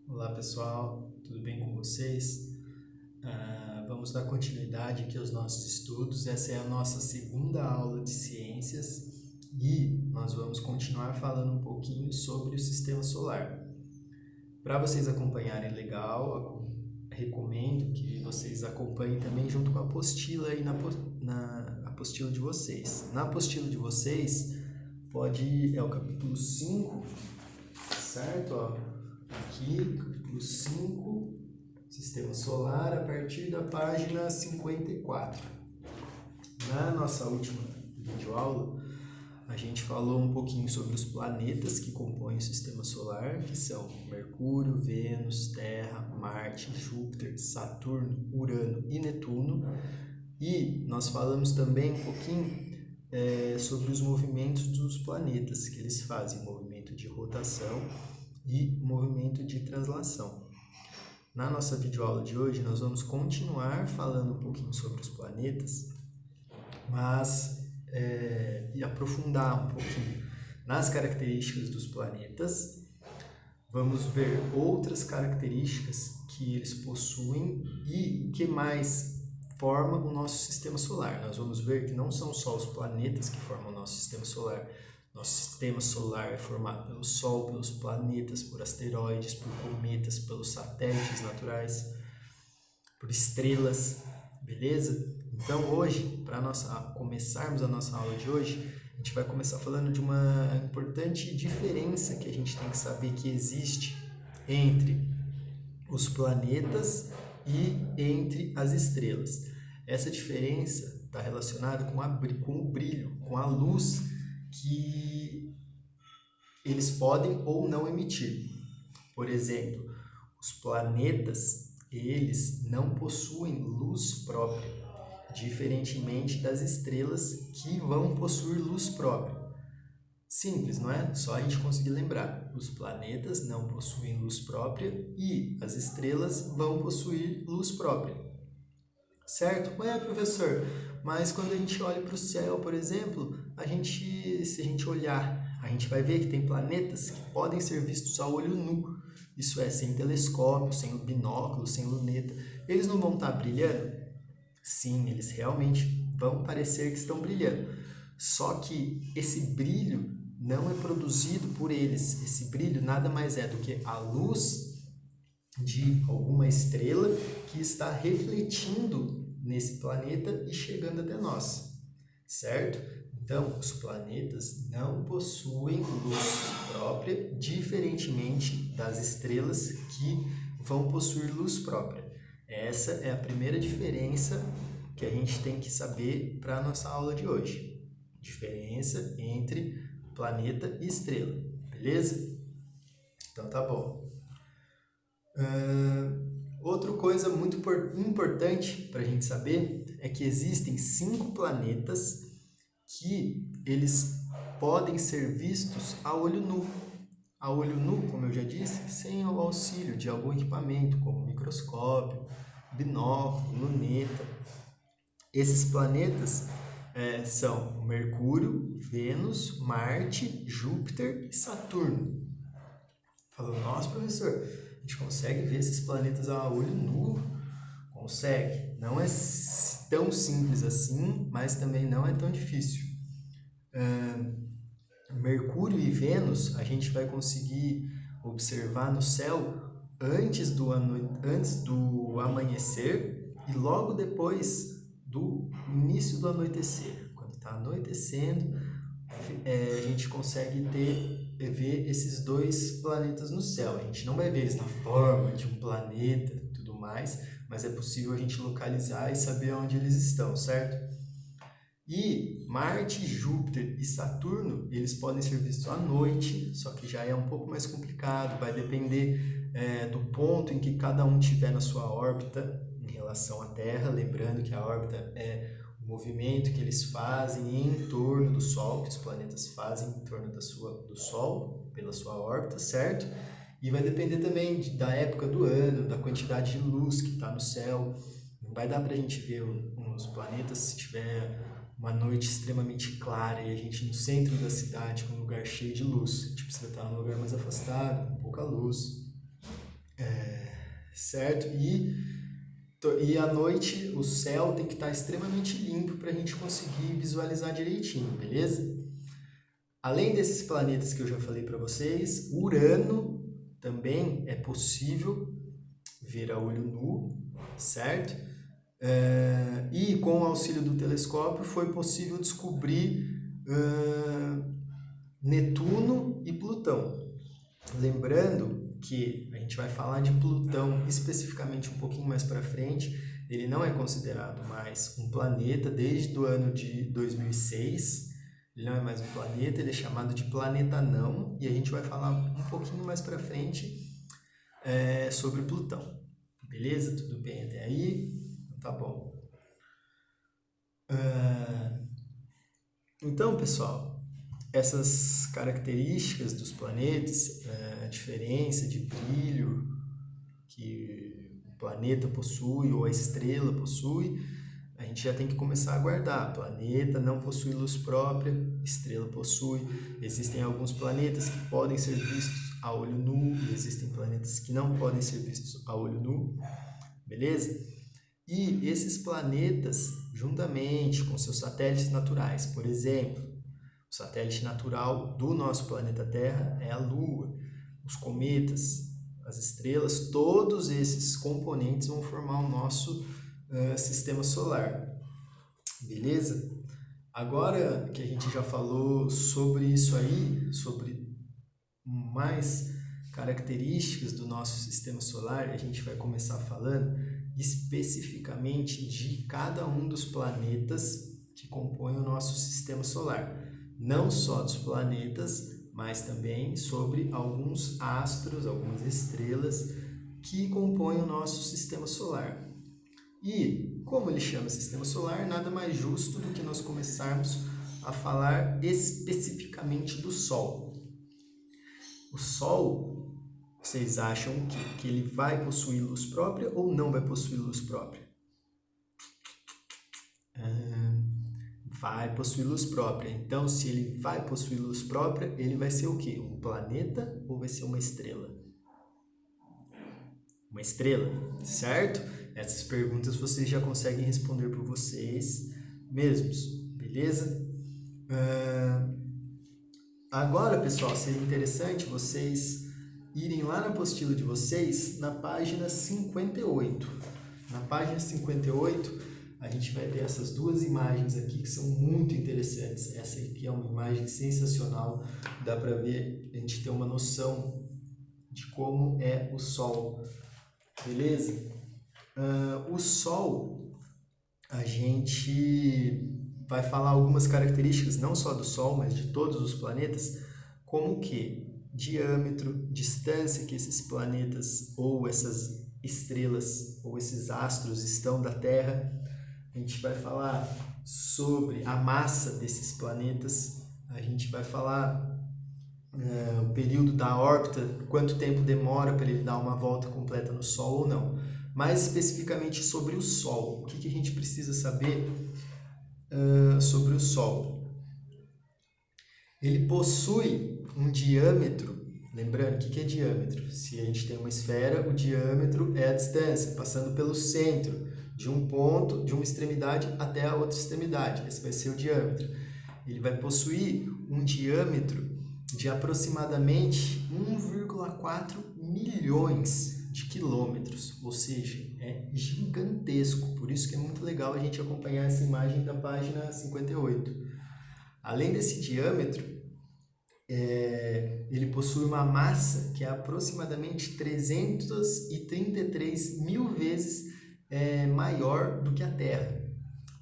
Olá pessoal, tudo bem com vocês? Vamos dar continuidade aqui aos nossos estudos. Essa é a nossa segunda aula de ciências e nós vamos continuar falando um pouquinho sobre o sistema solar. Para vocês acompanharem legal, recomendo que vocês acompanhem também junto com a apostila aí na apostila de vocês. Na apostila de vocês, é o capítulo 5, certo? Ó, aqui, capítulo 5, Sistema Solar, a partir da página 54. Na nossa última videoaula, a gente falou um pouquinho sobre os planetas que compõem o Sistema Solar, que são Mercúrio, Vênus, Terra, Marte, Júpiter, Saturno, Urano e Netuno. E nós falamos também um pouquinho sobre os movimentos dos planetas, que eles fazem movimento de rotação e movimento de translação. Na nossa videoaula de hoje, nós vamos continuar falando um pouquinho sobre os planetas, mas e aprofundar um pouquinho nas características dos planetas. Vamos ver outras características que eles possuem e o que mais forma o nosso sistema solar. Nós vamos ver que não são só os planetas que formam o nosso sistema solar. Nosso sistema solar é formado pelo Sol, pelos planetas, por asteroides, por cometas, pelos satélites naturais, por estrelas, beleza? Então hoje, para começarmos a nossa aula de hoje, a gente vai começar falando de uma importante diferença que a gente tem que saber que existe entre os planetas e entre as estrelas. Essa diferença está relacionada com o brilho, com a luz que eles podem ou não emitir. Por exemplo, os planetas, eles não possuem luz própria, diferentemente das estrelas que vão possuir luz própria. Simples, não é? Só a gente conseguir lembrar. Os planetas não possuem luz própria e as estrelas vão possuir luz própria. Certo? Ué, professor, mas quando a gente olha para o céu, por exemplo, se a gente olhar, a gente vai ver que tem planetas que podem ser vistos a olho nu. Isso é, sem telescópio, sem o binóculo, sem luneta. Eles não vão estar brilhando? Sim, eles realmente vão parecer que estão brilhando. Só que esse brilho não é produzido por eles. Esse brilho nada mais é do que a luz de alguma estrela que está refletindo nesse planeta e chegando até nós, certo? Então, os planetas não possuem luz própria, diferentemente das estrelas que vão possuir luz própria. Essa é a primeira diferença que a gente tem que saber para a nossa aula de hoje. Diferença entre planeta e estrela, beleza? Então tá bom. Outra coisa muito importante para a gente saber é que existem 5 planetas que eles podem ser vistos a olho nu. A olho nu, como eu já disse, sem o auxílio de algum equipamento, como microscópio, binóculo, luneta. Esses planetas são Mercúrio, Vênus, Marte, Júpiter e Saturno. Falou, nossa, professor, a gente consegue ver esses planetas a olho nu? Consegue. Não é tão simples assim, mas também não é tão difícil. Mercúrio e Vênus a gente vai conseguir observar no céu antes do amanhecer e logo depois do início do anoitecer. Quando está anoitecendo, a gente consegue ver esses dois planetas no céu. A gente não vai ver eles na forma de um planeta e tudo mais, mas é possível a gente localizar e saber onde eles estão, certo? E Marte, Júpiter e Saturno, eles podem ser vistos à noite, só que já é um pouco mais complicado, vai depender do ponto em que cada um estiver na sua órbita em relação à Terra, lembrando que a órbita é o movimento que eles fazem em torno do Sol, que os planetas fazem em torno do Sol, pela sua órbita, certo? E vai depender também da época do ano, da quantidade de luz que está no céu. Não vai dar para a gente ver os planetas se tiver uma noite extremamente clara e a gente no centro da cidade com um lugar cheio de luz. A gente precisa estar num lugar mais afastado, com pouca luz. certo? E à noite o céu tem que estar extremamente limpo para a gente conseguir visualizar direitinho, beleza? Além desses planetas que eu já falei para vocês, Urano também é possível ver a olho nu, certo? E com o auxílio do telescópio foi possível descobrir Netuno e Plutão. Lembrando que a gente vai falar de Plutão especificamente um pouquinho mais para frente, ele não é considerado mais um planeta desde o ano de 2006, ele não é mais um planeta, ele é chamado de planeta não, e a gente vai falar um pouquinho mais para frente sobre Plutão. Beleza? Tudo bem até aí? Tá bom. Então, pessoal, essas características dos planetas, a diferença de brilho que o planeta possui ou a estrela possui, a gente já tem que começar a guardar. Planeta não possui luz própria, estrela possui. Existem alguns planetas que podem ser vistos a olho nu e existem planetas que não podem ser vistos a olho nu, beleza? E esses planetas, juntamente com seus satélites naturais, por exemplo, o satélite natural do nosso planeta Terra é a Lua, os cometas, as estrelas, todos esses componentes vão formar o nosso sistema solar, beleza? Agora que a gente já falou sobre isso aí, sobre mais características do nosso sistema solar, a gente vai começar falando especificamente de cada um dos planetas que compõem o nosso sistema solar. Não só dos planetas, mas também sobre alguns astros, algumas estrelas que compõem o nosso sistema solar. E, como ele chama sistema solar, nada mais justo do que nós começarmos a falar especificamente do Sol. O Sol, vocês acham que ele vai possuir luz própria ou não vai possuir luz própria? Vai possuir luz própria. Então, se ele vai possuir luz própria, ele vai ser o quê? Um planeta ou vai ser uma estrela? Uma estrela, certo? Essas perguntas vocês já conseguem responder por vocês mesmos, beleza? Agora, pessoal, seria interessante vocês irem lá na apostila de vocês, na página 58. Na página 58, a gente vai ter essas duas imagens aqui que são muito interessantes. Essa aqui é uma imagem sensacional, dá para ver, a gente tem uma noção de como é o Sol, beleza? O Sol, a gente vai falar algumas características, não só do Sol, mas de todos os planetas, como o que? Diâmetro, distância que esses planetas ou essas estrelas ou esses astros estão da Terra. A gente vai falar sobre a massa desses planetas, a gente vai falar o período da órbita, quanto tempo demora para ele dar uma volta completa no Sol ou não. Mais especificamente sobre o Sol, o que a gente precisa saber sobre o Sol? Ele possui um diâmetro, lembrando, o que é diâmetro? Se a gente tem uma esfera, o diâmetro é a distância, passando pelo centro, de um ponto, de uma extremidade até a outra extremidade. Esse vai ser o diâmetro. Ele vai possuir um diâmetro de aproximadamente 1,4 milhões de quilômetros, ou seja, é gigantesco. Por isso que é muito legal a gente acompanhar essa imagem da página 58. Além desse diâmetro, ele possui uma massa que é aproximadamente 333 mil vezes maior do que a Terra.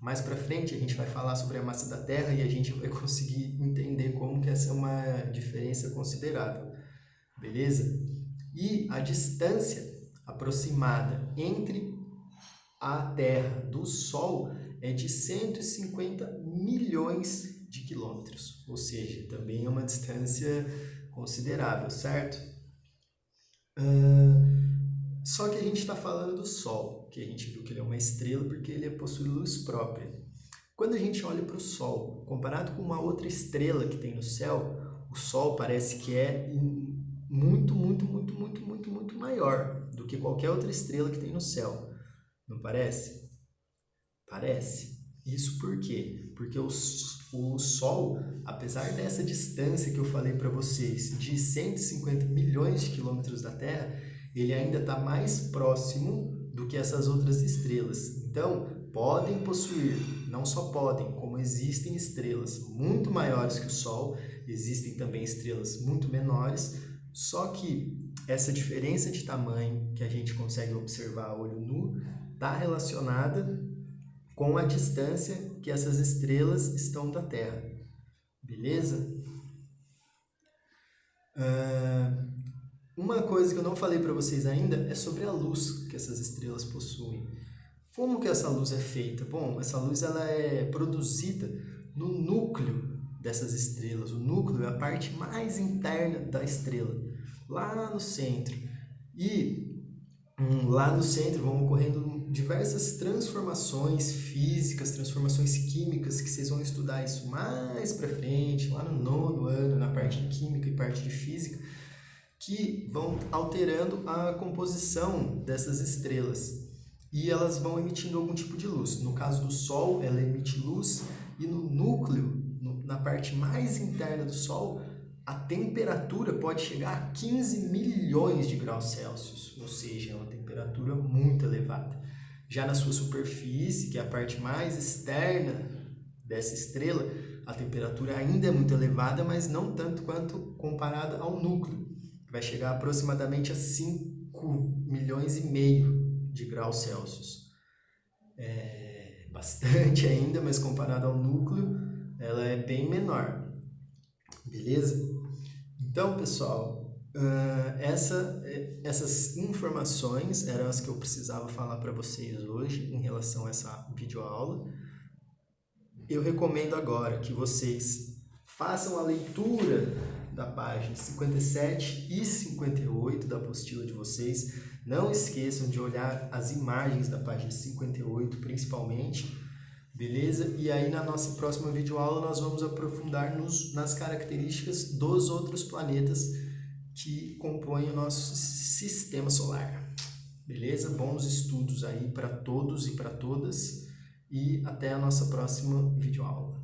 Mais para frente a gente vai falar sobre a massa da Terra e a gente vai conseguir entender como que essa é uma diferença considerável, beleza? E a distância aproximada entre a Terra do Sol é de 150 milhões de quilômetros, ou seja, também é uma distância considerável, certo? Só que a gente está falando do Sol, que a gente viu que ele é uma estrela porque ele possui luz própria. Quando a gente olha para o Sol, comparado com uma outra estrela que tem no céu, o Sol parece que é muito maior do que qualquer outra estrela que tem no céu. Não parece? Parece. Isso por quê? Porque o Sol, apesar dessa distância que eu falei para vocês, de 150 milhões de quilômetros da Terra, ele ainda está mais próximo do que essas outras estrelas. Então, podem possuir, não só podem, como existem estrelas muito maiores que o Sol, existem também estrelas muito menores, só que essa diferença de tamanho que a gente consegue observar a olho nu está relacionada com a distância que essas estrelas estão da Terra. Beleza? Uma coisa que eu não falei para vocês ainda é sobre a luz que essas estrelas possuem. Como que essa luz é feita? Bom, essa luz ela é produzida no núcleo dessas estrelas. O núcleo é a parte mais interna da estrela, lá no centro. E lá no centro vão ocorrendo diversas transformações físicas, transformações químicas, que vocês vão estudar isso mais para frente, lá no 9º ano, na parte de química e parte de física, que vão alterando a composição dessas estrelas. E elas vão emitindo algum tipo de luz. No caso do Sol, ela emite luz, e no núcleo, na parte mais interna do Sol, a temperatura pode chegar a 15 milhões de graus Celsius, ou seja, é uma temperatura muito elevada. Já na sua superfície, que é a parte mais externa dessa estrela, a temperatura ainda é muito elevada, mas não tanto quanto comparada ao núcleo, que vai chegar aproximadamente a 5 milhões e meio de graus Celsius. É bastante ainda, mas comparado ao núcleo, ela é bem menor. Beleza? Então, pessoal, essas informações eram as que eu precisava falar para vocês hoje em relação a essa videoaula. Eu recomendo agora que vocês façam a leitura da página 57 e 58 da apostila de vocês. Não esqueçam de olhar as imagens da página 58, principalmente. Beleza? E aí na nossa próxima videoaula nós vamos aprofundar nas características dos outros planetas que compõem o nosso sistema solar. Beleza? Bons estudos aí para todos e para todas, e até a nossa próxima videoaula.